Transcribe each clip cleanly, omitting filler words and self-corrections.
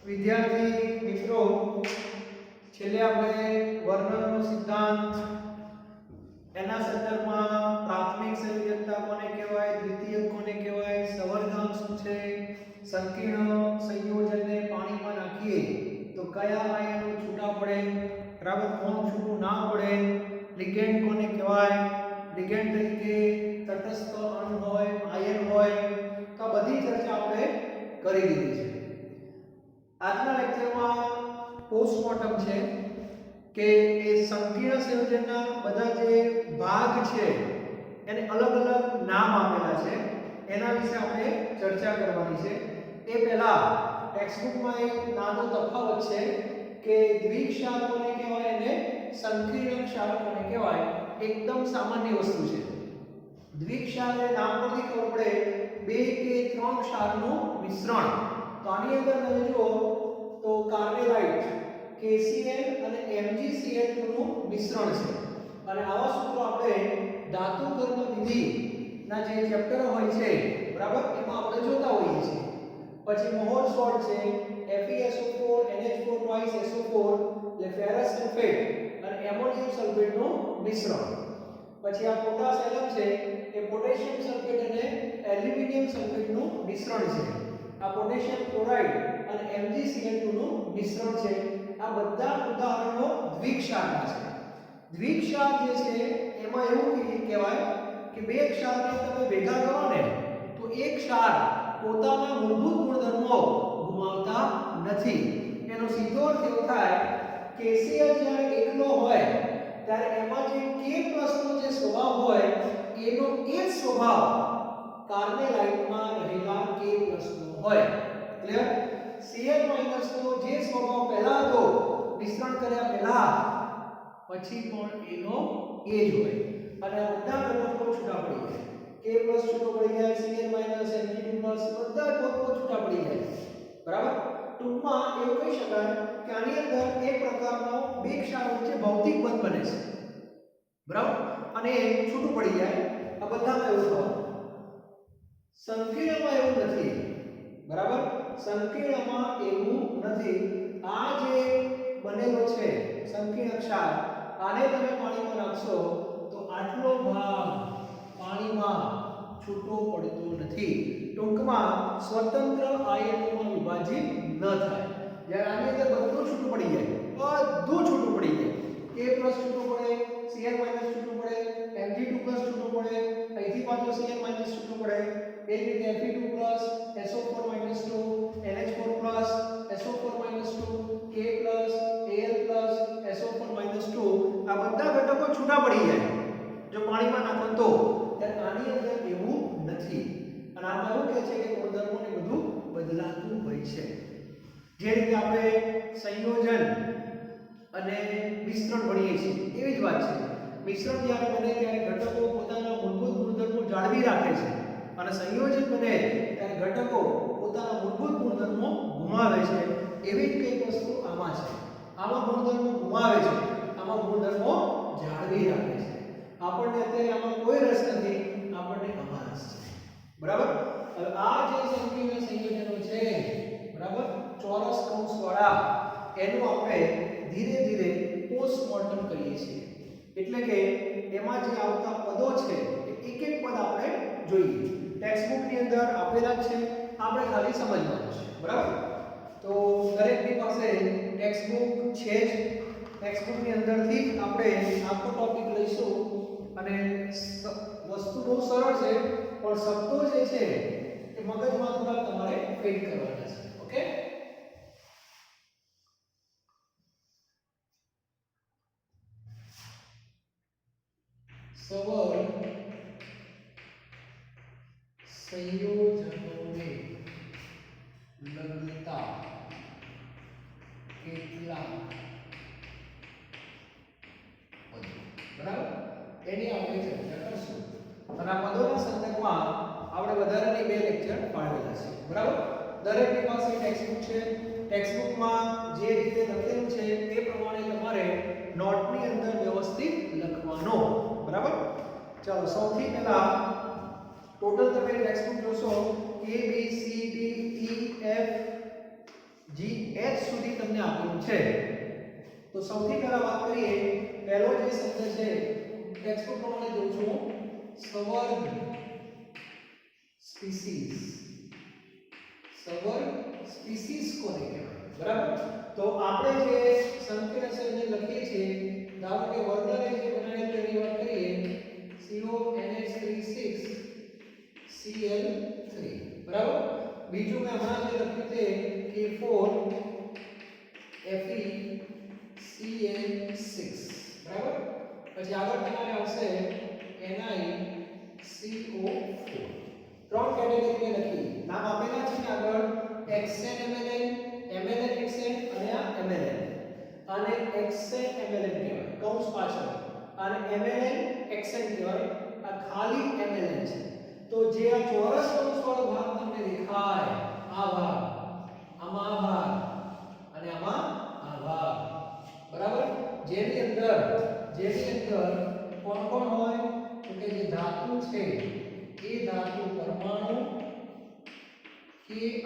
વિદ્યાર્થી મિત્રો, છેલ્લે આપણે વર્ણનનો સિદ્ધાંત એના સંદર્ભમાં પ્રાથમિક સંયોજકતા કોને કહેવાય, દ્વિતીયક કોને કહેવાય, સંવર્ધક શું છે, સંકીર્ણ સંયોજનને પાણીમાં નાખીએ તો કયા આયનો છૂટા પડે, બરાબર, કોણ છૂટું ના પડે, લિગેન્ડ કોને કહેવાય, લિગેન્ડ તરીકે તટસ્થ અણુ હોય, આયન હોય, તો આ બધી ચર્ચા આપણે કરી લીધી છે. આજના લેક્ચરમાં પોસ્ટમોર્ટમ છે કે એ સંકીર્ણ સંયોજનના બધા જે ભાગ છે એને અલગ અલગ નામ આપેલા છે, એના વિશે આપણે ચર્ચા કરવાની છે. એ પહેલા ટેક્સ્ટબુકમાં એક નાનો તફાવત છે કે દ્વિક્ષાર કોને કહેવાય અને સંકીર્ણ ક્ષાર કોને કહેવાય. એકદમ સામાન્ય વસ્તુ છે. દ્વિક્ષાર એ નામ પરથી ખબર પડે બે કે ત્રણ ક્ષારનું મિશ્રણ. તો આની અંદર તમે જુઓ તો કાર્બેલાઇટ KCl અને MgCl નું મિશ્રણ છે. અને આવા સૂત્રો આપણે ધાતુ કર્મ વિધિ ના જે ચેપ્ટર હોય છે, બરાબર, એમાં આપણે જોતા હોઈએ છીએ. પછી મોહર સોલ્ટ છે, FeSO4 NH4 twice SO4 એટલે ફેરસ સલ્ફેટ અને એમોનિયમ સલ્ફેટ નું મિશ્રણ. પછી આ પોટાશ એલમ છે એ પોટેશિયમ સલ્ફેટ અને એલ્યુમિનિયમ સલ્ફેટ નું મિશ્રણ છે. આ પોટેશિયમ ક્લોરાઇડ અને MgCl2 નું મિશ્રણ છે. આ બધા ઉદાહરણો દ્વિક્ષારના છે. દ્વિક્ષાર જે છે એમાં એવું કહેવાય કે બે ક્ષારને તમે ભેગા કરો ને તો એક ક્ષાર પોતાના મૂળભૂત ગુણધર્મો ગુમાવતા નથી. એનો સીધો અર્થ એવો થાય કે Cl જ્યારે એકલો હોય ત્યારે એમાં જે K+ નો જે સ્વભાવ હોય એનો એ જ સ્વભાવ કાર્બેલાઇટમાં રહેલા K+ નો હોય. ક્લિયર? Cl- નો જે સ્વભાવ પહેલા હતો મિશ્રણ કર્યા પહેલા, પછી પણ એનો એ જ હોય. અને બધા ઘટકો છૂટા પડી જાય. K+ છૂટો પડી જાય, Cl- Mg2+ બધા ઘટકો છૂટા પડી જાય. બરાબર? ટૂંકમાં એવું કહી શકાય કે આની અંદર એક પ્રકારનો બે ક્ષાર વચ્ચે ભૌતિક બંધ બને છે. બરાબર? અને એ છૂટું પડી જાય. આ બધામાં એવું થવાનું. સંકીર્ણમાં એવું નથી. બરાબર? સંકીર્ણમાં એવું નથી. આ જે બનેલો છે સંકીર્ણ ક્ષાર, આને તમે પાણીમાં નાખશો તો આટલો ભાગ પાણીમાં છૂટો પડતો નથી. ટૂંકમાં સ્વતંત્ર આયનોમાં વિભાજિત ન થાય. જ્યારે આની અંદર બધું છૂટું પડી જાય, બધું છૂટું પડી જાય. K+ છૂટું પડે, Cl- છૂટું પડે, Mg2+ છૂટું પડે, અહીંથી પાછો Cl- છૂટું પડે. એ જ રીતે Fe2+, SO4 - 2, NH4+ SO4 - 2, K+, Al+, SO4 - 2 આ બધા ઘટકો છૂટા પડી જાય જો પાણીમાં નાખો તો. ત્યારે આની અંદર એવું નથી. અને આમાં એવું કહે છે કે ગુણધર્મોને બધું બદલાતું હોય છે. જે રીતે આપણે સંયોજન અને મિશ્રણ ભણીએ છીએ એવી જ વાત છે. મિશ્રણ જ્યારે બને ત્યારે ઘટકો પોતાના મૂળભૂત ગુણધર્મો જાળવી રાખે છે, અને સંયોજન બને ત્યારે ઘટકો પોતાના મૂળભૂત ગુણધર્મો ગુમાવે છે. એવી જ કંઈક વસ્તુ આમાં છે. આમાં ગુણધર્મો ગુમાવે છે, આમાં ગુણધર્મો જાળવી રાખે છે. આપણને અત્યારે આમાં કોઈ રસ નથી, આપણને આમાં રસ છે. બરાબર? હવે આ જે સંકીર્ણ સંયોજનો છે, બરાબર, ચોરસ કૌંસવાળા, એનું આપણે ધીરે ધીરે પોસ્ટમોર્ટમ કરીએ છીએ. એટલે કે એમાં જે આવતા પદો છે એક એક પદ આપણે જોઈએ. ટેક્સ્ટબુકની અંદર આપેલા છે, આપણે ખાલી સમજવાનું છે. બરાબર? તો દરેકની પાસે ટેક્સ્ટબુક છે જ. ટેક્સ્ટબુકની અંદરથી આપણે આખો ટોપિક લઈશું. અને વસ્તુ બહુ સરળ છે, પણ શબ્દો જે છે એ મગજમાં થોડા તમારે ફિટ કરવાના છે. ઓકે? સવર સંયોજનોને લગતા કેટલાક પદો, બરાબર, એની આપણે ચર્ચા કરશું. અને આ પદોના સંદર્ભમાં આપણે વધારાની બે લેક્ચર પાડેલા છે. બરાબર? દરેકની પાસે ટેક્સ્ટબુક છે. ટેક્સ્ટબુકમાં જે રીતે લખેલું છે તે પ્રમાણે તમારે નોટની અંદર વ્યવસ્થિત લખવાનો. બરાબર? ચાલો, સૌથી પહેલા ટોટલ તમે ટેક્સ્ટબુક જોશો A B C D E F G GH સુધી તમને આપેલું છે. તો સૌથી પહેલા વાત કરીએ, પહેલો જે શબ્દ છે ટેક્સ્ટબુક પ્રમાણે જોઉં છું, સવર્ગ સ્પીસીસ. સવર્ગ સ્પીસીસ કોને કહેવાય? બરાબર. તો આપણે જે સંકેત છે એને લખીએ છીએ, ધારો કે વર્ણને જે બનાવેલ તેની વાત કરીએ, CONH36Cl3. બરાબર. બીજું મેં હમણાં જે લખ્યું તે K4FeCN6. બરાબર. પછી આગળ તમારે આવશે NiCO4. ત્રણ કેટેગરી મેં લખી. નામ આપેલા છે ને આગળ XNMLN, MLNXN અને આ MLN. આને XNMLN કહેવાય કૌંસ પાછળ, અને MLNXN કહેવાય આ ખાલી MLN છે. તો જે આ ચોરસ કૌંસવાળો ભાગ તમને દેખાય, આ ભાગ, આમાં આ ભાગ અને આમાં આ ભાગ, બરાબર, જેની અંદર કોણ કોણ હોય તો કે જે ધાતુ છે એ ધાતુ પરમાણુ Ki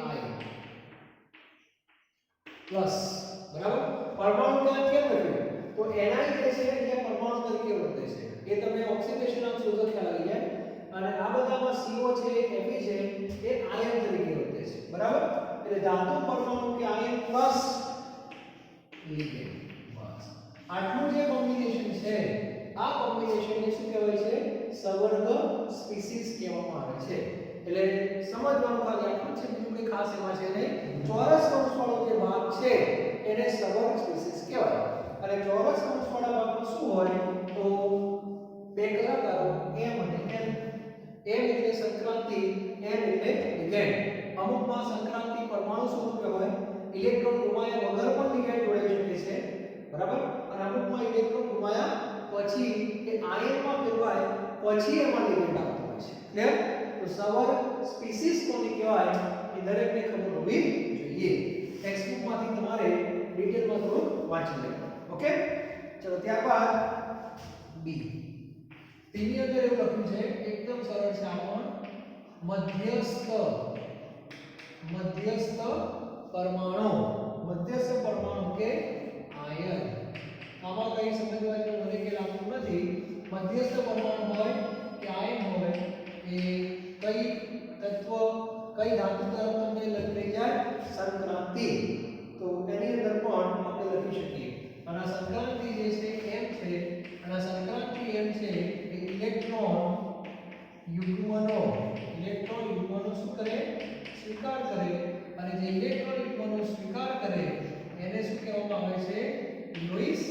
પ્લસ. બરાબર. પરમાણુ ક્યાં કેમ લખ્યું? તો Ni જે છે એ પરમાણુ તરીકે વર્તે છે. એ તમે ઓક્સિડેશન ઓફ સોજો ખ્યાલ આવી જાય. અને આ બધામાં CO છે, Fe છે, એ આયન તરીકે વર્તે છે. બરાબર. એટલે ધાતુ પરમાણુ કે આયન પ્લસ લિગેન્ડ. બસ. આટલું જે કોમ્બિનેશન છે, આ કોમ્બિનેશનને શું કહેવાય છે? સવર્ગ સ્પીસીસ કહેવામાં આવે છે. એટલે સમજવાનું ખાલી આટલું છે, બીજું કંઈ ખાસ એમાં છે નહીં. ચોરસ કૌંસવાળો જે ભાગ છે એને સવર્ગ સ્પીસીસ કહેવાય. અને ચોરસ કૌંસવાળા ભાગમાં શું હોય તો બે કલાકારો M અને N. M એટલે સંક્રાંતિ, N એટલે લિગેન્ડ. અમુકમાં સંક્રાંતિ પરમાણુ સ્વરૂપે હોય, ઇલેક્ટ્રોન ગુમાયા વગર પણ લિગેન્ડ જોડાઈ શકે છે. બરાબર. અને અમુકમાં ઇલેક્ટ્રોન ગુમાયા પછી એ આયનમાં ફેરવાય પછી એમાં લિગેન્ડ આવતો હોય છે. ક્લિયર? તો સવર્ગ સ્પીસીસ કોને કહેવાય એ દરેકને ખબર હોવી જોઈએ. ટેક્સ્ટબુકમાંથી તમારે ડિટેલમાં થોડું વાંચી લેવું. ઓકે? ચલો ત્યારબાદ બી. બીની અંદર એવું લખ્યું છે, એકદમ સરળ છે આમાં, મધ્યસ્થ પરમાણુ કે આયન. આમાં કઈ સમજવા જેવું મને કે લાગતું નથી. મધ્યસ્થ પરમાણુ હોય કે આયન હોય એ કઈ તત્વ, કઈ ધાતુ તરફ તમને લઈ જાય? સંક્રાંતિ. તો એની અંદર પણ આપણે લખી શકીએ. અને આ સંક્રાંતિ જે છે M છે, અને આ સંક્રાંતિ M છે એ ઇલેક્ટ્રોન યુગ્મનો શું કરે? સ્વીકાર કરે. અને જે ઇલેક્ટ્રોન યુગ્મનો સ્વીકાર કરે એને શું કહેવામાં આવે છે? લुईस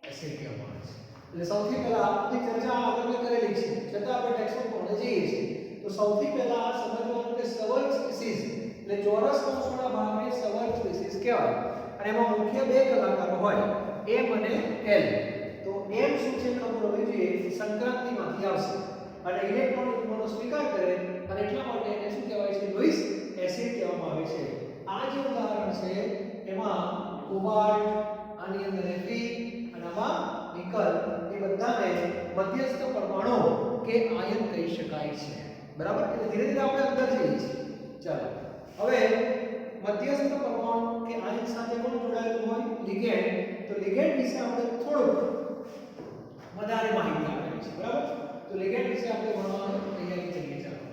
એસિડ કહેવામાં આવે છે. એટલે સૌથી પહેલા આપણી ચર્ચા આગળ મેં કરેલી છે, છતાં આપણે ટેક્સ્ટબુક ભણે જઈએ છીએ. તો સૌથી પહેલા આ સમજવાનું કે સવર્ગ સ્પીસીસ એટલે ચોરસ કૌંસવાળા ભાગને સવર્ગ સ્પીસીસ કહેવાય. અને એમાં મુખ્ય બે કલાકારો હોય, M અને L. તો M શું છે ખબર હોવી જોઈએ, સંક્રાંતિમાંથી આવશે અને ઇલેક્ટ્રોન યુગ્મનો સ્વીકાર કરે, અને એટલા માટે એને શું કહેવાય છે? લुईस એસિડ કહેવામાં આવે છે. આ જે ઉદાહરણ છે એમાં કોબાલ્ટ, આની અંદર Fe અને આમાં નિકલ, એ બધાને મધ્યસ્થ પરમાણુ કે આયન કહી શકાય છે. બરાબર. એટલે ધીરે ધીરે આપણે અંદર જઈએ છીએ. ચાલો હવે મધ્યસ્થ પરમાણુ કે આયન સાથે કોણ જોડાયેલું હોય? લિગેન્ડ. તો લિગેન્ડ વિશે આપણે થોડુંક વધારે માહિતી આપેલી છે. બરાબર. તો લિગેન્ડ વિશે આપણે ભણવાની તૈયારી કરીએ. ચાલો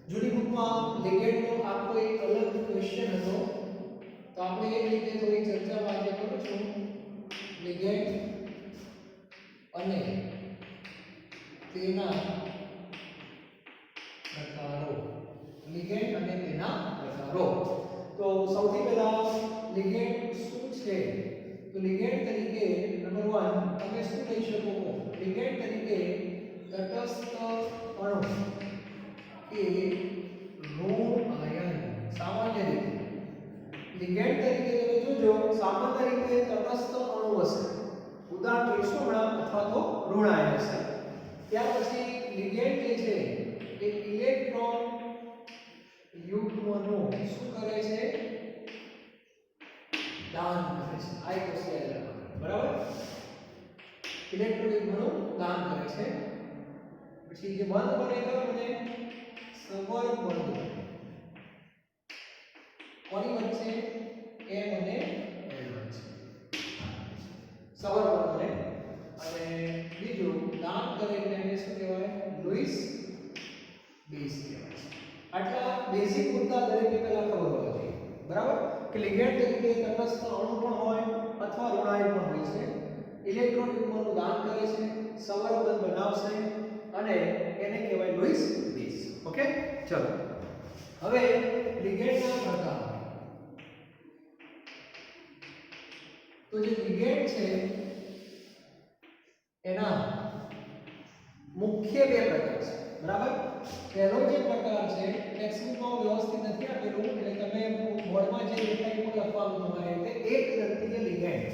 જૂની બુકમાં લિગેન્ડનો આખો એક અલગ ક્વેશ્ચન હતો, તો આપણે એ રીતે થોડી ચર્ચા આજે કરું છું. લિગેન્ડ અને તેના પ્રકારો. લિગેન્ડ અને તેના પ્રકારો. તો સૌથી પહેલા લિગેન્ડ શું છે? તો લિગેન્ડ તરીકે નંબર 1 તમે શું લઈ શકો? લિગેન્ડ તરીકે તટસ્થ અણુ કે ઋણ આયન. સામાન્ય રીતે લિગેન્ડ તરીકે તમે જોજો, સામાન્ય રીતે તટસ્થ અણુ હશે, ઉદાહરણ જોઈશું હમણાં, અથવા તો ઋણ આયન હશે. ત્યાર પછી લિગેન્ડ જે છે એ ઇલેક્ટ્રોન યુગ્મનો શું કરે છે? દાન કરે છે. આ એક વસ્તુ યાદ રાખવાની. બરાબર. ઇલેક્ટ્રોન યુગ્મનું દાન કરે છે. પછી જે બંધ બને તો મને સવર્ગ બંધ બને. કોની વચ્ચે m અને l વચ્ચે સવર્ગ બંધ બને. અને બીજું દાન કરે એટલે એને શું કહેવાય? લુઈસ બેઝ કહેવાય છે. આટલા બેઝિક મુદ્દા દરેકને પહેલા ખબર હોવા જોઈએ. બરાબર? કે લિગેન્ડ તરીકે તટસ્થ અણુ પણ હોય અથવા ઋણાયુ પણ હોય છે. ઇલેક્ટ્રોન યુગ્મનું દાન કરે છે, સવર્ગ બંધ બનાવશે અને એને કહેવાય લુઈસ બેઝ. ઓકે? ચલો. હવે લિગેન્ડના પ્રકાર. તો જે લિગેન્ડ છે એના મુખ્ય બે પ્રકાર છે. બરાબર? પહેલો જે પ્રકાર છે ટેક્સ્ટબુકમાં વ્યવસ્થિત નથી આપેલું એટલે તમે બોર્ડમાં જે લખાયું છે લખવાનું તમારે તે એક દંતીય લિગેન્ડ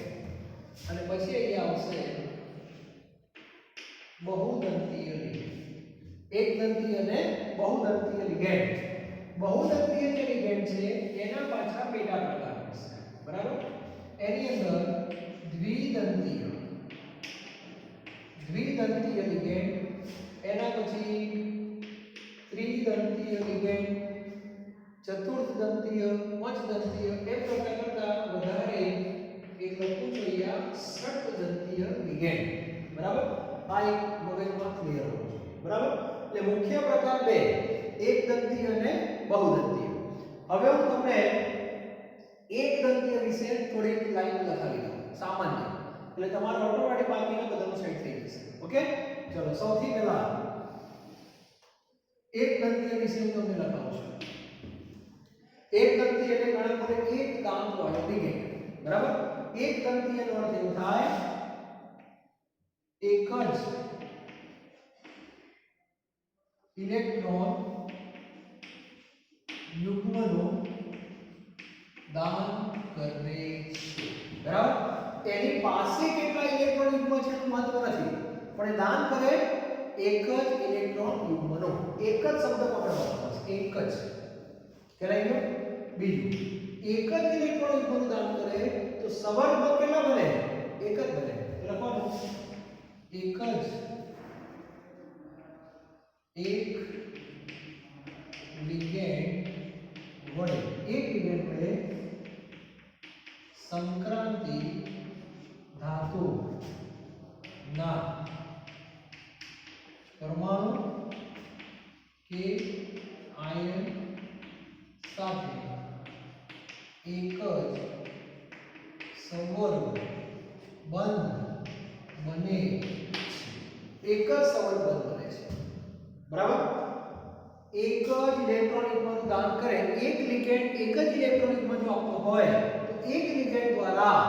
અને પછી અહીંયા આવશે બહુદંતીય લિગેન્ડ. એક દંતીય અને બહુદંતીય લિગેન્ડ. બહુદંતીય જે લિગેન્ડ છે એના પાછા પેટા પ્રકાર છે. બરાબર? એની અંદર દ્વિદંતીય લિગેન્ડ, એના પછી ત્રિદંતીય લિગેન્ડ, ચતુર્થ દંતીય, પંચદંતીય એ પ્રકાર કરતા વધારે એક લખવું જોઈએ ષટદંતીય લિગેન્ડ. બરાબર? આ એક મગજમાં ક્લિયર હોવું જોઈએ. બરાબર? એટલે મુખ્ય પ્રકાર બે, એક દંતીય અને બહુદંતીય. હવે હું તમને એક દંતીય વિશે થોડી લાઈન લખાવી દઉં સામાન્ય, એટલે તમારો ઓટોમેટિક બાકીના બધાનું સેટ થઈ જશે. ઓકે? ચલો સૌથી પહેલા એક દંતીય વિશે હું તમને લખાવું છું. એક દંતીય એટલે ઘણા લોકો એક દાંત વાળો લિગેન્ડ. બરાબર? એક દંતીય નો અર્થ એવું થાય એક જ ઇલેક્ટ્રોન યુગ્મનું દાન કરે છે. બરાબર? તેની પાસે કેટલા ઇલેક્ટ્રોન યુગ્મ છે એનું મહત્વ નથી, પણ એ દાન કરે એક જ ઇલેક્ટ્રોન યુગ્મનો. એક જ શબ્દ પકડવાનો છે, એક જ. કહેવાય ગયું? બીજું, એક જ ઇલેક્ટ્રોન યુગ્મનું દાન કરે તો સવર્ગ બંધ કેટલા બને? એક જ બને. લખવાનું એક લિગેન્ડ વડે સંક્રાંતિ ધાતુ ના પરમાણુ કે આયન સાથે એક જ સવર્ગ બંધ બને છે. એક જ સવર્ગ બંધ બને છે. બરાબર? એક જ ઇલેક્ટ્રોન યુગ્મનું દાન કરે. એક લિગેન્ડ એક જ ઇલેક્ટ્રોન યુગ્મ જો આપતો હોય તો એક લિગેન્ડ દ્વારા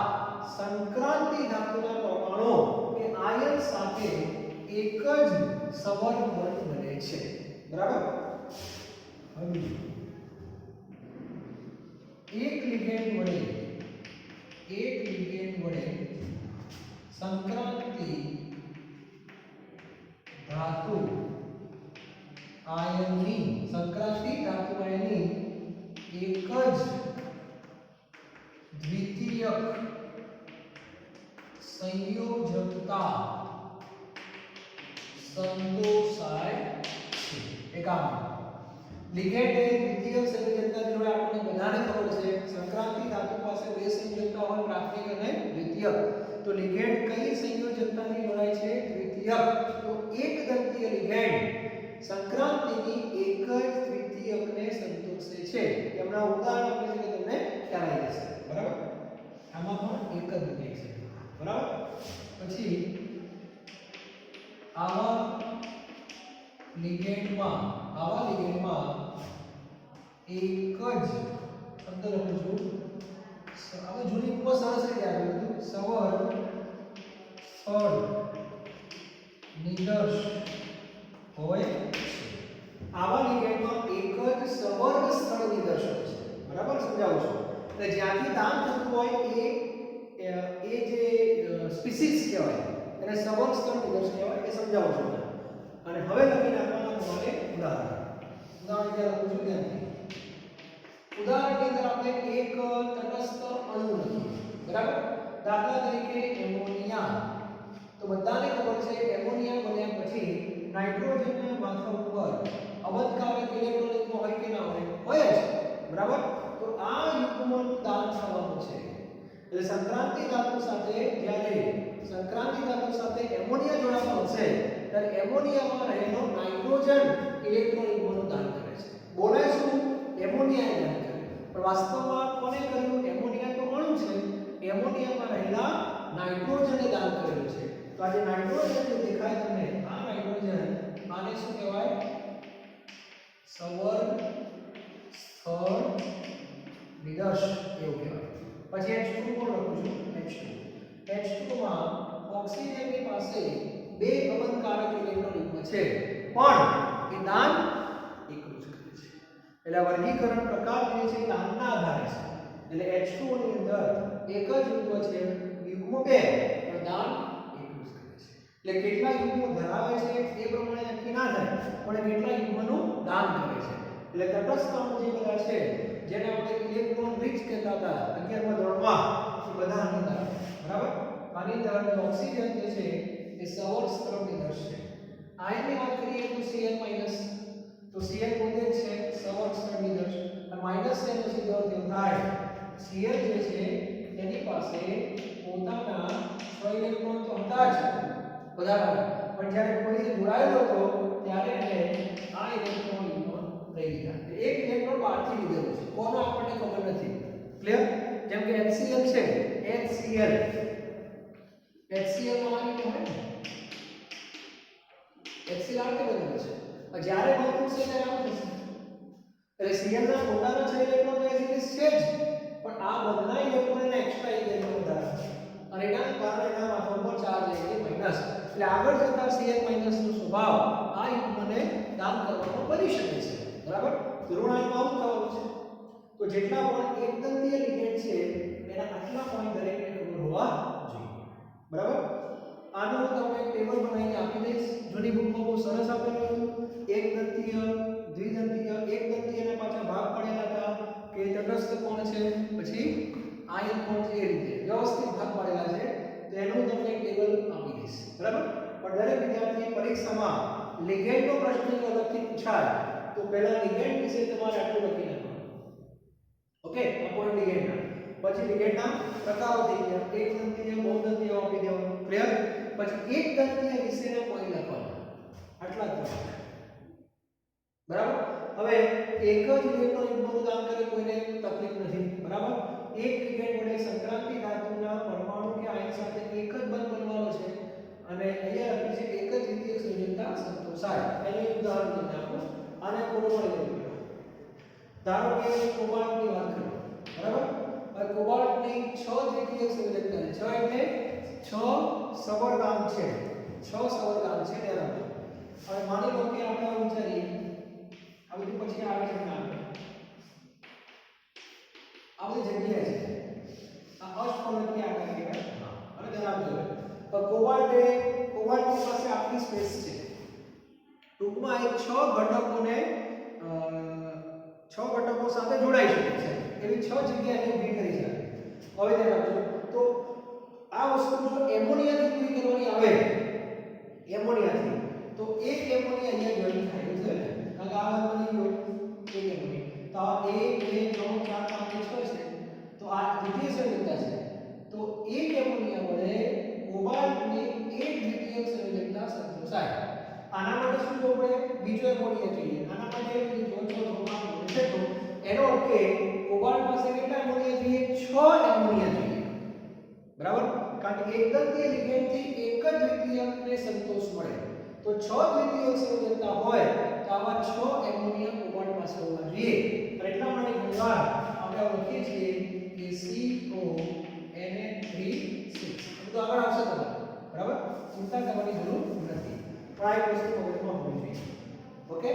સંક્રાંતિ ધાતુના પરમાણુ કે આયન સાથે એક જ સવર્ગ બંધ બને છે. બરાબર? હવે એક લિગેન્ડ વડે સંક્રાંતિ ધાતુ આયનની એક જ દ્વિતીયક સંયોજકતા સંતોષાય છે. એક આ લિગેન્ડ એ દ્વિતીયક સંયોજકતા જોડે આપણને બધાને ખબર છે સંક્રાંતિ ધાતુ પાસે બે સંયોજકતા હોય, પ્રાથમિક અને દ્વિતીયક. તો લિગેન્ડ કઈ સંયોજકતાથી જોડાય છે? દ્વિતીયક. તો એક દંતીય લિગેન્ડ સંક્રાંતિની એક જ દ્વિતીયકને સંતોષે છે. એમના ઉદાહરણ આપે છે કે તમને ખ્યાલ આવી જશે. બરાબર? આમાં પણ એક જ દ્વિતીયક છે. બરાબર? પછી આવા લિગેન્ડમાં એક જ શબ્દ લખું છું. હવે જૂની બહુ સરસ રીતે આપેલું હતું સવર્ગ સ્થળ નિદર્શ હોય છે. આવા લિગેન્ડમાં એક જ સવર્ગ સ્થળ નિદર્શ હોય છે. બરાબર? સમજાવું છું. એટલે જ્યાંથી દાન થતું હોય એ જે સ્પીસીસ કહેવાય એને સવર્ગ સ્થળ નિદર્શ કહેવાય. એ સમજાવું છું. અને હવે લખી નાખવાના તમારે ઉદાહરણ જ્યાં લખું છું ત્યાંથી. ઉદાહરણની અંદર આપણે એક તટસ્થ અણુ લખીએ. બરાબર? દાખલા તરીકે એમોનિયા. તો બધાને ખબર છે એમોનિયા બન્યા પછી નાઇટ્રોજનના માથા ઉપર અબંધકારક ઇલેક્ટ્રોન હોય કે ના હોય જ, બરાબર. તો આ યુગ્મનું દાન થવાનું છે. એટલે સંક્રાંતિ ધાતુ સાથે જ્યારે સંક્રાંતિ ધાતુ સાથે એમોનિયા જોડાતો હશે ત્યારે એમોનિયામાં રહેલો નાઇટ્રોજન ઇલેક્ટ્રોન યુગ્મનું દાન કરે છે. બોલાય શું? એમોનિયાએ દાન કર્યું, પણ વાસ્તવમાં કોને કર્યું? એમોનિયા તો અણુ છે, એમોનિયામાં રહેલા નાઇટ્રોજને દાન કરેલું છે. તો આ જે નાઇટ્રોજન જે દેખાય તમને, આ નાઇટ્રોજન આને શું કહેવાય? સવર્ગ સ્થળ નિદર્શ એવું કહેવાય. પછી H2 પણ લખું છું. H2 માં ઓક્સિજનની પાસે બે અબંધકારક ઇલેક્ટ્રોન યુગ્મ છે, પણ એ દાન એકલું જ કરે છે. એટલે વર્ગીકરણ પ્રકાર જે છે દાનના આધારે છે. એટલે H2O ની અંદર એક જ યુગ્મ છે, યુગ્મ બે, પણ દાન એકલું જ કરે છે. એટલે કેટલા યુગ્મો ધરાવે છે એ પ્રમાણે નક્કી ના થાય, પણ કેટલા યુગ્મનું દાન કરે છે. એટલે તટસ્થ અણુ જે બધા છે જેને આપણે ઇલેક્ટ્રોન રિચ કહેતા હતા 11મા ધોરણમાં, એ બધા આની અંદર, બરાબર. આની અંદર ઓક્સિજન જે છે એ સવર્ગ સ્થળ નિદર્શ છે. આયનની વાત કરીએ તો Cl- તો Cl પોતે જ છે સવર્ગ સ્થળ નિદર્શ, અને માઈનસ એનો સીધો અર્થ થાય Cl જે છે એની પાસે પોતાના 6 ઇલેક્ટ્રોન તો હતા જ વધારાના, પણ જ્યારે કોઈ જોડાયેલો હતો ત્યારે એને આ ઇલેક્ટ્રોન યુગ્મ લઈ લીધા. એક ઇલેક્ટ્રોન બહારથી લીધેલો છે, કોનો આપણને ખબર નથી. ક્લિયર? જેમ કે HCl છે, HCl માં આવી હોય ને, HCl આ કે બનેલો છે, પણ જ્યારે બનતું છે ત્યારે આવું થશે. એટલે Cl ના પોતાના 6 ઇલેક્ટ્રોન તો એઝ છે જ, પણ આ બધા ઇલેક્ટ્રોન એને એક્સ્ટ્રા ઇલેક્ટ્રોન ધરાવે, અને એના કારણે એના માથા ઉપર ચાર્જ એટલે માઈનસ. એટલે આગળ જતા Cl- નો સ્વભાવ આ યુગ્મને દાન કરવાનો બની શકે છે, બરાબર. ઋણાયનમાં આવું થવાનું છે. તો જેટલા પણ એકદંતીય લિગેન્ડ છે એના આટલા પોઈન્ટ દરેકને ખબર હોવા જોઈએ, બરાબર. આનો તમને ટેબલ બનાવીને આપી દઈશ, જૂની બુકમાં બહુ સરસ આપેલું હતું. એકદંતીય, દ્વિદંતીય, એકદંતીયના પાછા ભાગ પડેલા હતા કે તટસ્થ કોણ છે, પછી આયન કોણ છે, એ રીતે વ્યવસ્થિત ભાગ પાડેલા છે. તો એનું તમને ટેબલ આપી દઈશ, બરાબર. પણ દરેક વિદ્યાર્થી પરીક્ષામાં લિગેન્ડનો પ્રશ્ન જો અલગથી પૂછાય તો પહેલા લિગેન્ડ વિશે તમારે આટલું લખી નાખવાનું. ઓકે, આ પોઈન્ટ લિગેન્ડના. પછી લિગેન્ડના પ્રકારો થઈ ગયા, એકદંતીય, બહુદંતીય આપી દેવાનું. ક્લિયર? પછી એકદંતીય વિશેના પોઈન્ટ લખવાના, આટલા જ લખવાના, બરાબર. હવે એક જ ઇલેક્ટ્રોન યુગ્મનું દાન કરે કોઈને તકલીફ નથી, બરાબર. એક લિગેન્ડ વડે સંક્રાંતિ ધાતુના પરમાણુ કે આયન સાથે એક જ બંધ બનવાનો છે, અને અહીંયા લખ્યું છે એક જ દ્વિતીયક સંયોજકતા સંતોષાય. એનું ઉદાહરણ તમને આપું. આને થોડું મળી ગયું. ધારો કે કોબાલ્ટની વાત કરો, બરાબર. હવે કોબાલ્ટની 6 દ્વિતીયક સંયોજકતા છે. 6 એટલે 6 સવર્ગાંક છે, 6 સવર્ગાંક છે બરાબર. હવે માની લો કે આપણે વિચારીએ આ બધું પછી આવે છે ના આ બધી જગ્યા છે, આ અષ્ટફલકીય આકાર કહેવાય. અને ધરાવતો હોય તો કોબાલ્ટની પાસે આટલી સ્પેસ છે. ટૂંકમાં એ 6 ઘટકોને 6 ઘટકો સાથે જોડાઈ શકે છે, એવી 6 જગ્યાએ ઊભી કરી શકે. હવે ધ્યાન રાખજો, તો આ વસ્તુ જો એમોનિયાથી પૂરી કરવાની આવે, એમોનિયાથી, તો એક એમોનિયા અહીંયા જોઈન થાય છે, કારણ કે આ વાત બની ગયો એક એમોનિયા. તો આ 1 2 3 4 5 6 છે, તો આ દ્વિતીય સંયોજકતા છે. તો એક એમોનિયા વડે કોબાલ્ટની એક દ્વિતીયક સંયોજકતા સંતોષાય. આના માટે શું જોવું પડે? બીજો એમોનિયા જોઈએ. આના માટે જો છે તો એનો અર્થ કે કોબાલ્ટ પાસે કેટલા એમોનિયા જોઈએ? 6 એમોનિયા જોઈએ, બરાબર. કારણ કે એકદંતીય લિગેન્ડથી એક જ દ્વિતીયકને સંતોષ મળે. તો 6 દ્વિતીયક સંયોજકતા હોય તો આવા 6 એમોનિયા કોબાલ્ટ પાસે હોવા જોઈએ. અને એટલા માટે ઘણીવાર આપણે લખીએ છીએ કે CONA3 6. તો આગળ આવશે તમારે, બરાબર. ચિંતા કરવાની જરૂર નથી, પણ આ એક વસ્તુ મગજમાં હોવી જોઈએ. ઓકે,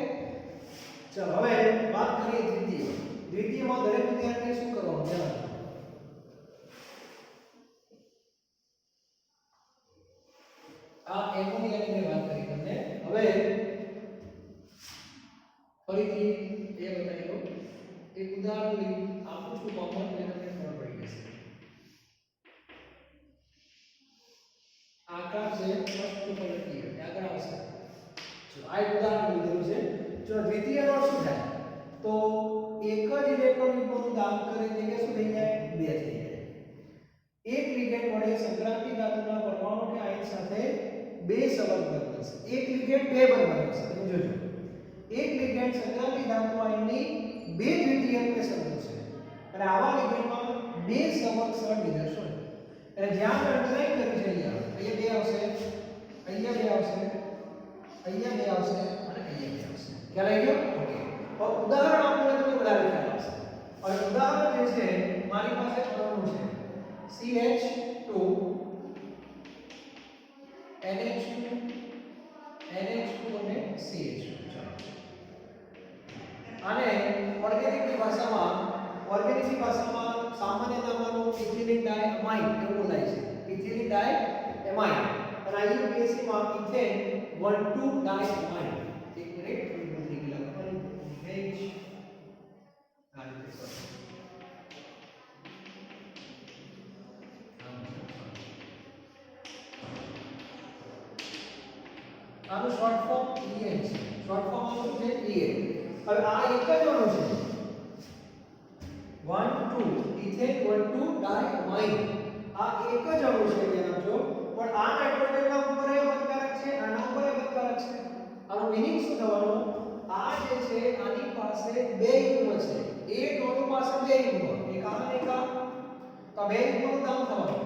ચલો હવે વાત કરીએ દ્વિતીય. દ્વિતીયમાં દરેક વિદ્યાર્થીએ શું કરવાનું છે? આ એમોનિયાની મેં વાત કરી તમને. હવે ફરીથી એ બતાવી દો, એક ઉદાહરણ લઈ આપું છું કોમન, એટલે તમને ખબર પડી જશે. આકાર છે ફર્સ્ટ પલટીએ આગળ આવશે. ચલો આ એક ઉદાહરણ લીધેલું છે. ચલો દ્વિતીયનો શું થાય તો એક જ ઇલેક્ટ્રોન યુગ્મનું દાન કરે જગ્યા શું થઈ જાય 2 થઈ જાય. એક લિગેન્ડ વડે સંક્રાંતિ ધાતુના પરમાણુ કે આયન સાથે 2 સંબંધ બનશે. એક લિગેન્ડ 2 બંધ બનાવશે. તમે જોજો એક લિગેન્ડ સંક્રાંતિ ધાતુ આયનની 2 દ્વિતીયકને સંતોષે અને આવા લિગેન્ડમાં 2 સંવર્ધક નિદર્શો એટલે જ્યાં અંડરલાઈન કરી છે અહીંયા 2 આવશે, અહીંયા 2 આવશે, અહીંયા 2 આવશે અને અહીંયા 2 આવશે. ખ્યાલ આવી ગયો? ઓકે. હવે ઉદાહરણ આપણે તમને વધારે ખ્યાલ આવશે. હવે ઉદાહરણ જે છે મારી પાસે અણુ છે CH2 NH2 NH2 અને CH2. આને ઓર્ગેનિકની ભાષામાં સામાન્ય નામનું ઇથિલિન ડાયમાઇન એવું બોલાય છે. ઇથિલિન ડાયમાઇન અને IUPAC માં ઇથેન 1,2 ડાયમાઇન. એક મિનિટ ભૂલી ગયેલા પણ H આનું શોર્ટ ફોર્મ EN છે. શોર્ટ ફોર્મ આનું છે EN. હવે આ એક જ અણુ છે 1,2 ઇથેન 1,2 ડાયમાઇન. આ એક જ અણુ છે ધ્યાન આપજો. પણ આ નાઇટ્રોજનના ઉપર એ બંધકારક છે, આના ઉપર એ બંધકારક છે. આનો મીનિંગ શું થવાનો? આ જે છે આની પાસે 2 યુગ્મ છે. એક અણુ પાસે 2 યુગ્મ, એક આ અને એક આ. તો 2 યુગ્મનું દાન થવાનું.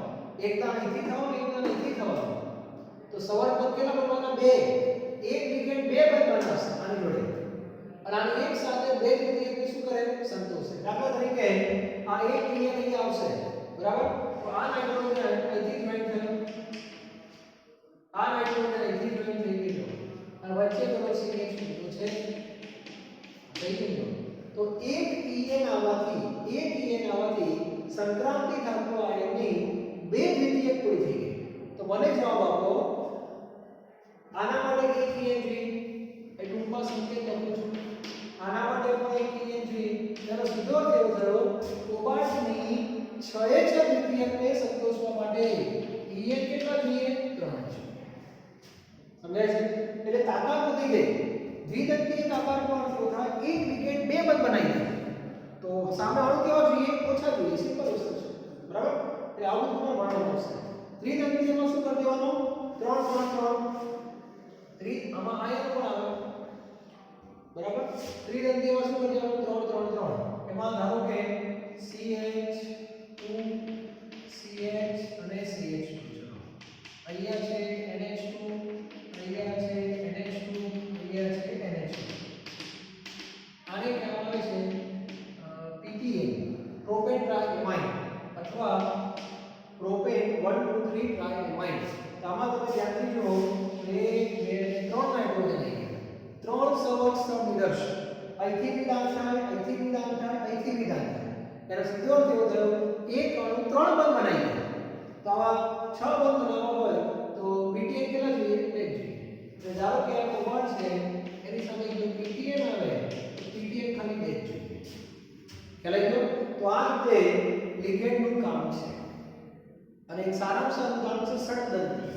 એક દાન અહીંથી થવાનું, એક દાન અહીંથી થવાનું. તો સંવર્ધક કેટલા બનવાના? 2. એક લિગેન્ડ 2 બંધ બનાવશે આની જોડે અને આની એક સાથે 2 દ્વિતીયકને શું કરે? સંતોષે. દાખલા તરીકે આ એક ક્રિયા અહીં આવશે, બરાબર? તો આ નાઇટ્રોજન અહીંથી જોઈન થયો, આ નાઇટ્રોજન અહીંથી જોઈન થઈ ગયો અને વચ્ચે તો CH2 છે થઈ ગયો. તો એક EN આવવાથી સંક્રાંતિ ધાતુ આયનની 2 દ્વિતીયક પૂરી થઈ ગઈ. તો મને જવાબ આપો આના માટે એક EN જોઈએ એ ટૂંકમાં સંકેત લખું છું. આના માટે પણ એક EN જોઈએ. તેનો સીધો અર્થ એવો થયો કોબાલ્ટની 6 દ્વિતીયકને સંતોષવા માટે EN કેટલા જોઈએ? 3 છે. સમજાય છે? એટલે તાકાત વધી ગઈ. દ્વિદંતીય આકારનો અર્થ એવો થાય એક લિગેન્ડ 2 બંધ બનાવી દે. તો સામે અણુ કેવા જોઈએ? ઓછા જોઈએ. સિમ્પલ વસ્તુ છે, બરાબર? એટલે આવું તમારે ભણવાનું પડશે. ત્રિદંતીયમાં શું કરી દેવાનું? 3 3 3 આમાં આયન પણ આવે, બરાબર? ત્રિદંતીયમાં શું કરી દેવાનું? 3 3 3. એમાં ધારો કે CH2 CH અને CH2 ચલો અહીંયા છે NH2, અહીંયા છે NH2, અહીંયા છે NH2. આને કહેવામાં આવે છે PTN પ્રોપેન ટ્રાઇમાઇન અથવા પ્રોપેન 1 2 3 ટ્રાઇમાઇન. આમાં તમે ધ્યાનથી જુઓ 1 2 3 નાઇટ્રોજન આવી ગયા. 3 સંવર્ધક નિદર્શ. અહીંથી વિદાન થાય, અહીંથી વિદાન થાય, અહીંથી વિદાન થાય. એનો સીધો અર્થ એવો થયો એક અણુ 3 બંધ બનાવી દે. તો આવા 6 બંધ બનાવવા હોય તો PTN કેટલા જોઈએ? 1 જોઈએ. એટલે ધારો કે આ કોબાલ્ટ છે એની સામે જો PTN આવે તો PTN ખાલી 2 જોઈએ. ખ્યાલ આવી ગયો? તો આ રીતે લિગેન્ડનું કામ છે. અને એક સારામાં સારું કામ છે ષટદંતીય.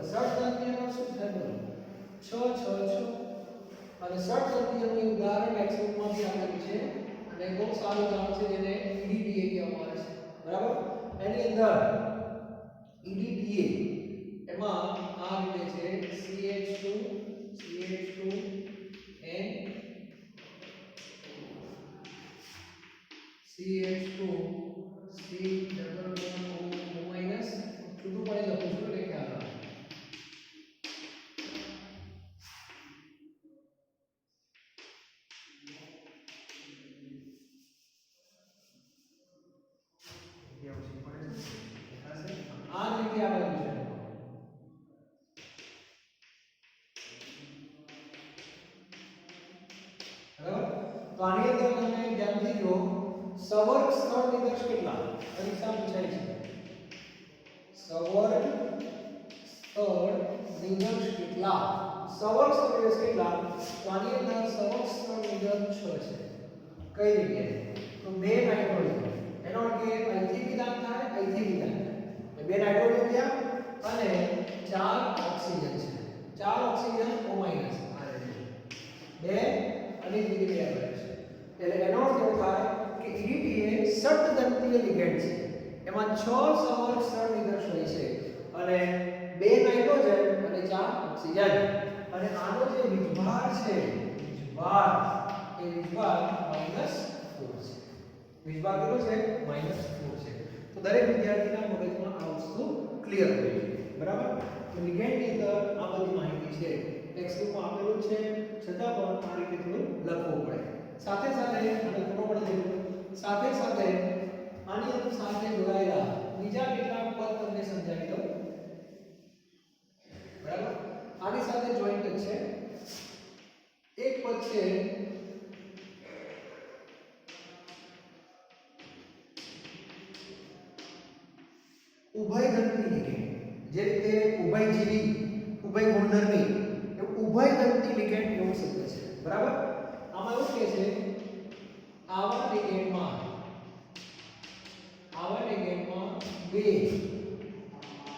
ષટદંતીયમાં શું થાય? 6 6 6 અને ષટદંતીયનું ઉદાહરણ મેક્સિમમમાંથી આપેલું છે અને બહુ સારું કામ છે જેને EDTA કહેવામાં આવે છે, બરાબર? એની અંદર EDTA એમાં આ રીતે છે CH2 N CH2 C double bond O minus છૂટું પડે લખું છું એટલે ખ્યાલ આવે. આ રીતે આવેલું છે. બરાબર? તો આની અંદર તમે ધ્યાનથી જુઓ સવર્ગ સ્થળ નિદર્શ કેટલા પરીક્ષા પૂછાય છે. સવર્ગ સ્થળ નિદર્શ કેટલા? સવર્ગ સ્થળ નિદર્શ કેટલા? તો આની અંદર સવર્ગ સ્થળ નિદર્શ 6 છે. કઈ જગ્યાએ? તો 2 નાઇટ્રોજન. એનો અર્થ કે અહીંથી વિદાન થાય, અહીંથી વિદાન થાય. 2 નાઇટ્રોજન એમાં 6 સવર્ગ સ્થળ નિદર્શ હોય છે અને 2 નાઇટ્રોજન અને 4 ઓક્સિજન. અને આનો જે વીજભાર છે, વીજભાર એ વીજભાર -4 છે. વીજભાર કેટલો છે? -4 છે. તો દરેક વિદ્યાર્થીના મગજમાં આ વસ્તુ ક્લિયર હોવી જોઈએ. બરાબર? તો લિગેન્ડની અંદર આ બધી માહિતી છે. ટેક્સ્ટબુકમાં આપેલું છે, છતાં પણ આ રીતે થોડું લખવું પડે. સાથે સાથે અને ખબર પડે સાથે સાથે આની અંદર સાથે જોડાયેલા બીજા કેટલાક પદ તમને સમજાવી દઉં. બરાબર? આની સાથે જોઈન્ટ છે. એક પદ છે ઉભયદંતી લિગેન્ડ. જે રીતે ઉભયજીવી, ઉભય ગુણધર્મી, એ ઉભયદંતી લિગેન્ડ એવો શબ્દ છે. બરાબર? આમાં એવું કહે છે આવા લિગેન્ડમાં બે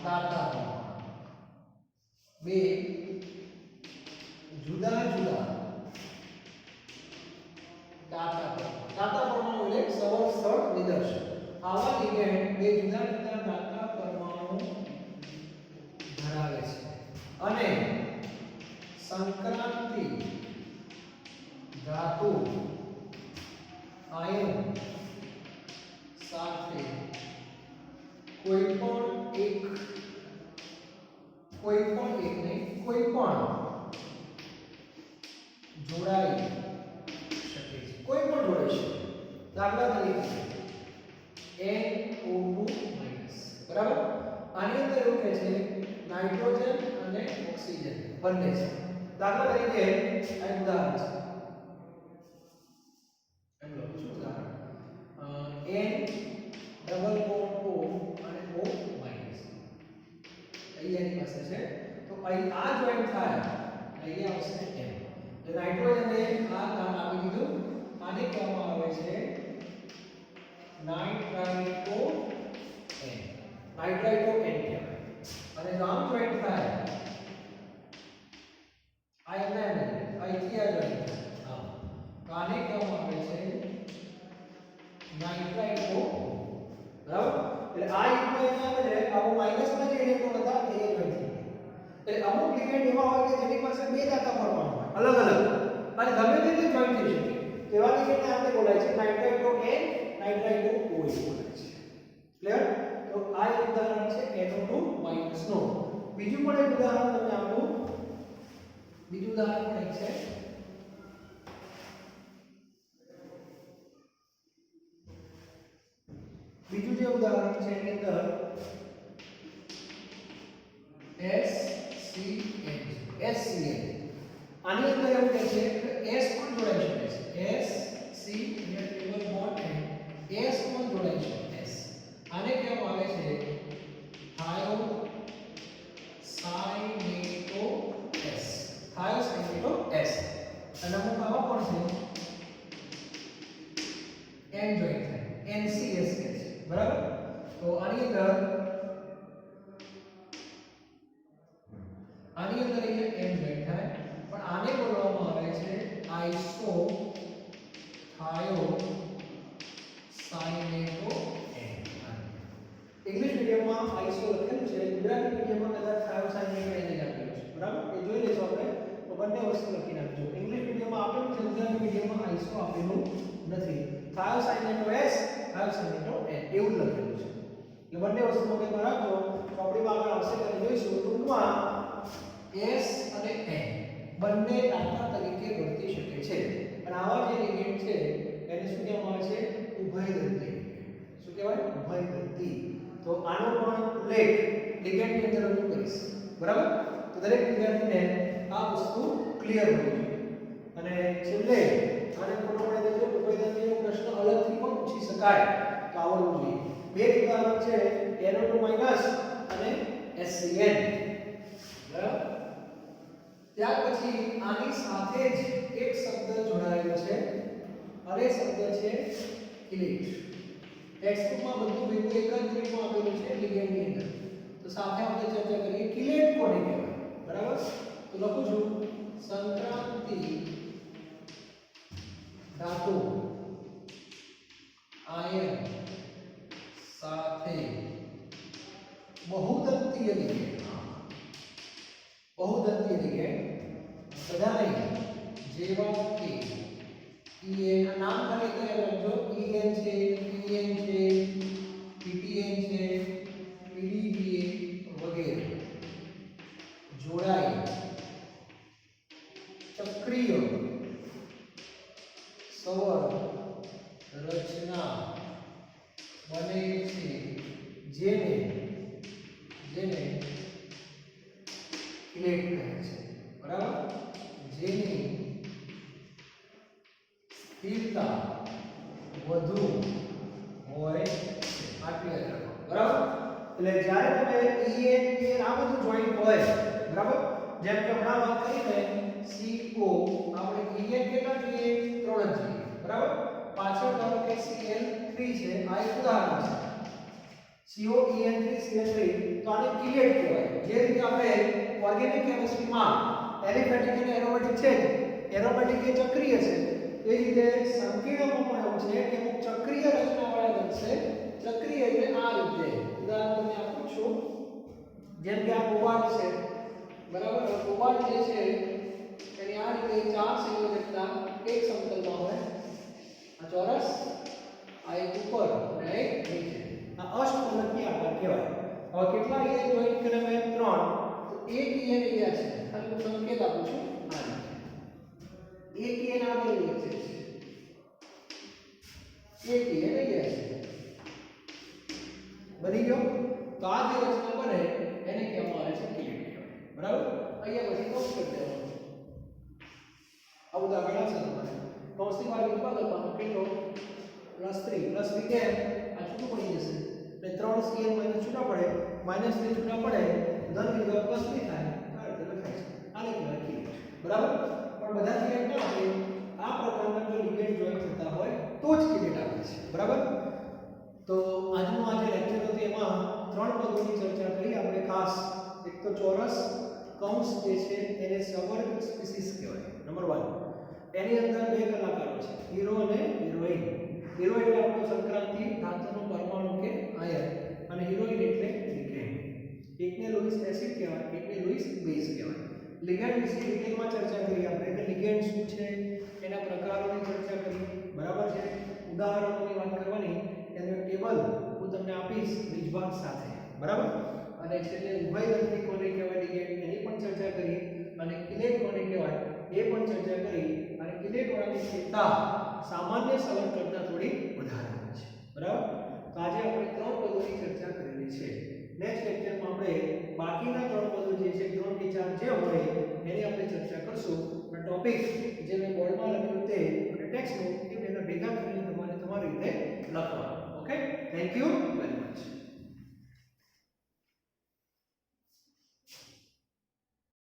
દાતા, બે જુદા જુદા દાતા પરમાણુ એટલે સવર્ગ સ્થળ નિદર્શ. આવા લિગેન્ડ બે જુદા જુદા દાતા પરમાણુ ધરાવે છે અને સંક્રાંતિ ધાતુ આયન સાથે કોઈ પણ એક નહીં કોઈ પણ જોડાઈ શકે છે. કોઈ પણ જોડાઈ શકે. દાખલા તરીકે NO2-. બરાબર? આની અંદર એવું કહે છે નાઇટ્રોજન અને ઓક્સિજન બંને છે. દાખલા તરીકે આ એક ઉદાહરણ છે. એમ લખું છું ઉદાહરણ. N ડબલ બોન્ડ O અને O માઈનસ. અહીંયાની પાસે છે. તો અહીં આ જોઈન્ટ થાય, અહીંયા આવશે M. એટલે નાઇટ્રોજને આ નામ આપી દીધું. આને કહેવામાં આવે છે નાઇટ્રાઇટો N. નાઇટ્રાઇટો N કહેવાય. અને જો આમ જોઈન્ટ થાય આ એમને અહીંથી આ જોઈન્ટ થાય, તો આને કહેવામાં આવે છે નાઇટ્રાઇટો. બરાબર? એટલે આ ઇક્વેશન આવે છે આવો માઈનસમાં જે ઇલેક્ટ્રોન હતા એ જોઈન્ટ થઈ ગયા. એટલે અમુક લિગેન્ડ એવા હોય કે જેની પાસે બે દાતા પરમાણુ હોય અલગ અલગ અને ગમે તે જોઈન્ટ થઈ શકે. એવા લિગેન્ડને આપણે બોલાય છે નાઇટ્રાઇટો N, નાઇટ્રાઇટો O બોલાય છે. ક્લિયર? તો આ એક ઉદાહરણ છે NO2 નો. બીજું પણ એક ઉદાહરણ તમને આપું. બીજું ઉદાહરણ પણ એક છે. બીજું જે ઉદાહરણ છે એની અંદર SCN. આની અંદર એવું કહે છે કે S પણ જોડાઈ શકે છે. SC એટલે ટ્રિપલ બોન્ડ એન્ડ S પણ જોડાઈ શકે. S આને કહેવામાં આવે છે થાયોસાઇનેટો S. થાયોસાઇનેટો S. અને અમુક આવા પણ છે N જોઈન્ટ થાય NCS કહે છે. બરાબર? તો આની અંદર અહીંયા N જોઈન્ટ થાય, પણ આને બોલવામાં આવે છે આઇસો થાયોસાઇનેટો N. ઇંગ્લિશ મીડિયમમાં આઇસો લખેલું છે, ગુજરાતી મીડિયમમાં કદાચ થાયોસાઇનેટો N જ આપેલું છે. બરાબર? એ જોઈ લેજો આપણે. તો બંને વસ્તુ લખી નાખજો. ઇંગ્લિશ મીડિયમમાં આપેલું છે, ગુજરાતી મીડિયમમાં આઇસો આપેલું નથી. થાયોસાઇનેટો S, થાયોસાઇનેટો N એવું લખેલું છે. એટલે બંને વસ્તુ મગજમાં રાખજો. ચોપડીમાં આગળ આવશે ત્યારે જોઈશું. ટૂંકમાં S અને N બંને દાતા તરીકે વર્તી શકે છે. અને આવા જે લિગેન્ડ છે એને શું કહેવામાં આવે છે? ઉભયદંતી. શું કહેવાય? ઉભયદંતી. તો આનો પણ ઉલ્લેખ લિગેન્ડની અંદર રજૂ કરીશ. બરાબર? તો દરેક વિદ્યાર્થીને આ વસ્તુ ક્લિયર હોવી જોઈએ. અને છેલ્લે આને ખબર પડે તો ઉભયદંતીનો પ્રશ્ન અલગથી પણ પૂછી શકાય તો આવડવું જોઈએ. બે ઉદાહરણ છે NO2- અને SCN. બરાબર? ત્યાર પછી આની સાથે જ એક શબ્દ જોડાયેલો છે અને શબ્દ છે કિલેટ. ટેક્સ્ટબુકમાં બધું ભેગું એક જ રીતમાં આપેલું છે લિગેન્ડની અંદર. તો સાથે આપણે ચર્ચા કરીએ કિલેટ કોને કહેવાય. બરાબર? તો લખું છું સંક્રાંતિ ધાતુ આયન સાથે બહુદંતીય લિગેન્ડ, બહુદંતીય લિગેન્ડ બધા નહીં, જેવા કે EN નામ ખાલી તો યાદ રાખજો, EN છે, PN છે, PTN છે, PDBA વગેરે જોડાઈ ચક્રીય સવર રચના બને છે, જેને ઇલેક્ટ કહે છે, બરાબર, જેની સ્થિરતા વધુ હોય છે, આટલી યાદ રાખો, બરાબર. એટલે જ્યારે તમે EN PN આ બધું જોઈન્ટ હોય, બરાબર, જેમ કે હમણાં વાત કરીને CO આપણે EN કેટલા જોઈએ, 3 જ જોઈએ, બરાબર. પાછળ ધારો કે Cl3 છે, આ એક ઉદાહરણ છે, COEN3 તો આને કિલેટ કહેવાય. જે રીતે આપણે ઓર્ગેનિક કેમિસ્ટ્રીમાં એલિફેટિક અને એરોમેટિક છે, એરોમેટિક એ ચક્રીય છે, એ રીતે સંકીર્ણમાં પણ એવું છે કે અમુક ચક્રીય રચનાવાળા બનશે. ચક્રીય એટલે આ રીતે ઉદાહરણ તમને આપું છું, જેમ કે આ કોબાલ્ટ છે, બરાબર. કોબાલ્ટ જે છે એની આ રીતે 4 સેલો જેટલા એક સમતલમાં હોય, આ ચોરસ, આ એક ઉપર અને એક નીચે, આ અષ્ટકોણીય આકાર કહેવાય. હવે કેટલા EN જોઈન્ટ કર્યા મેં 3, તો એક EN અહીંયા છે, ખાલી હું સંકેત આપું છું, આ એક EN આગળ વચ્ચે છે, એક EN અહીંયા છે, બની ગયો. તો આ જે રચના બને એને કહેવામાં આવે છે કિલેટ, બરાબર. અહીંયા પછી કૌંસ કરી દેવાનું, આ ઉદાહરણ છે તમારે કૌંસની બહાર વિભાગ લખવાનો, કેટલો +3 કેમ આ છૂટું પડી જશે, એટલે 3 CN માઈનસ છૂટા પડે, -3 છૂટા પડે, ધન વિભાગ +3 થાય, આ રીતે લખાય છે, આને કહેવાય કિલેટ, બરાબર. પણ બધા કિલેટ ના હોય, આ પ્રકારના જો લિગેન્ડ જોઈન્ટ થતા હોય તો જ કિલેટ આવે છે, બરાબર. તો આજનું આ જે લેક્ચર હતું એમાં 3 પદોની ચર્ચા કરી આપણે ખાસ. એક તો ચોરસ કૌંસ જે છે એને સવર્ગ સ્પીસીસ કહેવાય, નંબર 1. એની અંદર 2 કલાકારો છે, હીરો અને હિરોઈન. હીરો એટલે આપણો સંક્રાંતિ ધાતુનો પરમાણુ કે આયન, અને હિરોઈન એટલે લિગેન્ડ. એકને લૂઇસ એસિડ કહેવાય, એકને લૂઇસ બેઝ કહેવાય. લિગેન્ડ વિશે ડિટેલમાં ચર્ચા કરી આપણે, કે લિગેન્ડ શું છે, એના પ્રકારોની ચર્ચા કરી, બરાબર છે. ઉદાહરણોની વાત કરવાની, એનું ટેબલ હું તમને આપીશ રીજભાગ સાથે, બરાબર. અને છેલ્લે ઉભયદંતી કોને કહેવાય લિગેન્ડ એની પણ ચર્ચા કરી, અને કિલેટ કોને કહેવાય એ પણ ચર્ચા કરી. અને કિલેટ વાળાની સ્થિરતા સામાન્ય સવર કરતાં થોડી વધારે હોય છે, બરાબર. તો આજે આપણે 3 પદોની ચર્ચા કરેલી છે. નેક્સ્ટ લેક્ચરમાં આપણે બાકીના 3 પદો જે છે 3 થી 4 જે હોય એની આપણે ચર્ચા કરશું. અને ટોપિક જે મેં બોર્ડમાં લખ્યું તે અને ટેક્સ્ટ બુક એ બેના ભેગા કરીને તમારી રીતે લખવાનું. Okay, thank you.